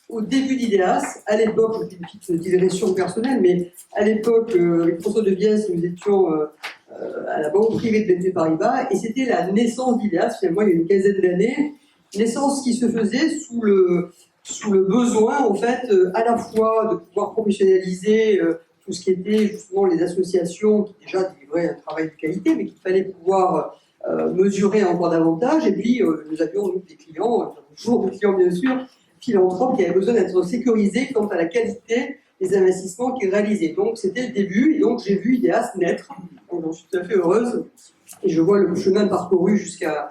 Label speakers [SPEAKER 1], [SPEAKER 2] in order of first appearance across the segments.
[SPEAKER 1] Au début d'IDEAS, à l'époque, je fais une petite digression personnelle, mais à l'époque, avec François de Biès, nous étions à la banque privée de BNP Paribas, et c'était la naissance d'IDEAS, finalement, il y a une quinzaine d'années, naissance qui se faisait sous le besoin, en fait, à la fois de pouvoir professionnaliser tout ce qui était justement les associations qui déjà délivraient un travail de qualité, mais qu'il fallait pouvoir mesurer encore davantage. Et puis, nous avions nous, des clients, toujours des clients bien sûr, philanthropes qui avaient besoin d'être sécurisés quant à la qualité des investissements qu'ils réalisaient. Donc, c'était le début, et donc j'ai vu IDEAS naître. Donc, j'en suis tout à fait heureuse, et je vois le chemin parcouru jusqu'à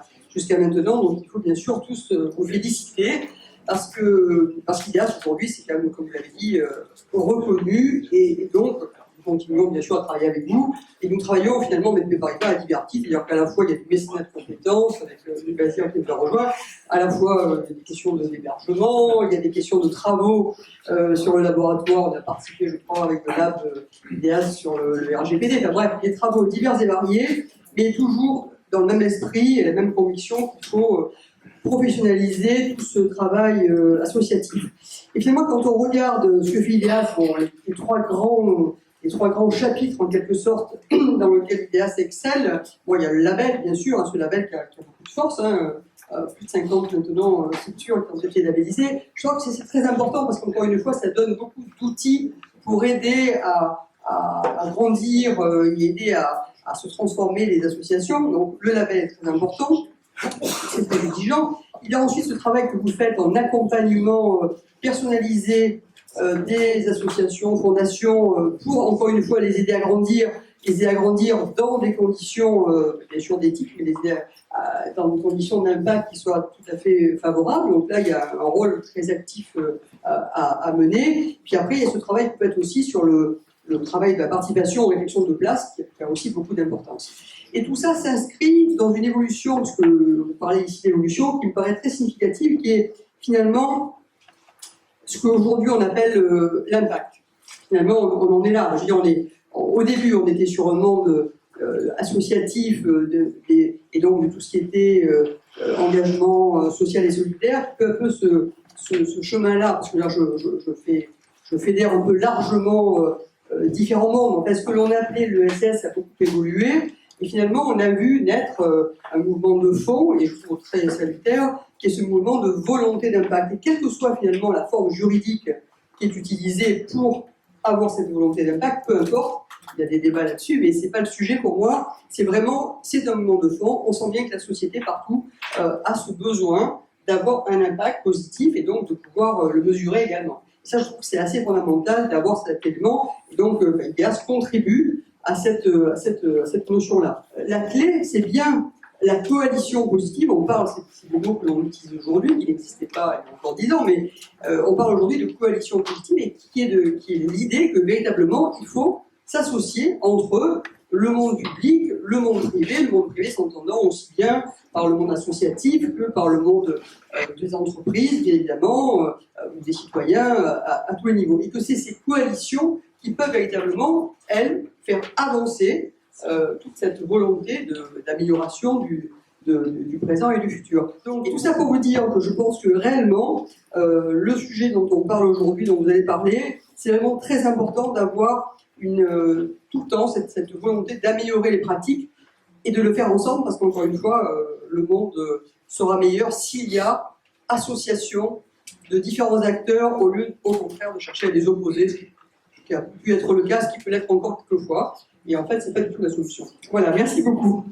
[SPEAKER 1] maintenant. Donc, il faut bien sûr tous vous féliciter. Parce qu'IDEAS aujourd'hui, c'est quand même, comme vous l'avez dit, reconnu, et donc nous continuons bien sûr à travailler avec vous, et nous travaillons finalement BNP Paribas à divers titres, c'est-à-dire qu'à la fois il y a du mécénat de compétences, avec l'université qui nous a rejoint, à la fois il y a des questions d'hébergement, il y a des questions de travaux sur le laboratoire, on a participé je crois avec le lab IDEAS sur le RGPD, enfin bref, des travaux divers et variés, mais toujours dans le même esprit et la même conviction qu'il faut professionnaliser tout ce travail associatif. Et finalement, quand on regarde ce que fait IDEAS, bon, les trois grands chapitres en quelque sorte dans lesquels IDEAS excelle, bon, il y a le label, bien sûr, hein, ce label qui a beaucoup de force, hein, plus de 50 maintenant structures qui ont été labellisées. Je crois que c'est très important parce qu'encore une fois, ça donne beaucoup d'outils pour aider à grandir et aider à se transformer les associations. Donc le label est très important. C'est très exigeant. Il y a ensuite ce travail que vous faites en accompagnement personnalisé des associations, fondations, pour encore une fois les aider à grandir dans des conditions, bien sûr d'éthique, mais les aider dans des conditions d'impact qui soient tout à fait favorables. Donc là, il y a un rôle très actif à mener. Puis après, il y a ce travail qui peut être aussi sur le travail de la participation aux réflexions de place, qui a aussi beaucoup d'importance. Et tout ça s'inscrit dans une évolution, parce que vous parlez ici d'évolution, qui me paraît très significative, qui est finalement ce qu'aujourd'hui on appelle l'impact. Finalement, on en est là. Je veux dire, au début, on était sur un monde associatif, et donc de tout ce qui était engagement social et solidaire. Peu à peu, ce chemin-là, parce que là, je fédère un peu largement différents mondes. Parce que l'on appelait l'ESS a beaucoup évolué. Et finalement, on a vu naître un mouvement de fond, et je trouve très salutaire, qui est ce mouvement de volonté d'impact. Et quelle que soit finalement la forme juridique qui est utilisée pour avoir cette volonté d'impact, peu importe, il y a des débats là-dessus, mais ce n'est pas le sujet pour moi. C'est un mouvement de fond. On sent bien que la société partout a ce besoin d'avoir un impact positif et donc de pouvoir le mesurer également. Et ça, je trouve que c'est assez fondamental d'avoir cet élément. Et donc, IDEAS contribue à cette notion-là. La clé, c'est bien la coalition positive. On parle, c'est le mot que l'on utilise aujourd'hui, qui n'existait pas il y a encore 10 ans, mais on parle aujourd'hui de coalition positive, et qui est l'idée que véritablement, il faut s'associer entre le monde public, le monde privé s'entendant aussi bien par le monde associatif que par le monde des entreprises, bien évidemment, ou des citoyens à tous les niveaux. Et que c'est ces coalitions qui peuvent véritablement, elles, faire avancer toute cette volonté d'amélioration du présent et du futur. Donc, et tout ça pour vous dire que je pense que réellement, le sujet dont on parle aujourd'hui, dont vous allez parler, c'est vraiment très important d'avoir tout le temps cette volonté d'améliorer les pratiques et de le faire ensemble, parce qu'encore une fois, le monde sera meilleur s'il y a association de différents acteurs au lieu, au contraire, de chercher à les opposer, ce qui a pu être le cas, ce qui peut l'être encore quelquefois. Et en fait, c'est pas du tout la solution. Voilà, merci beaucoup.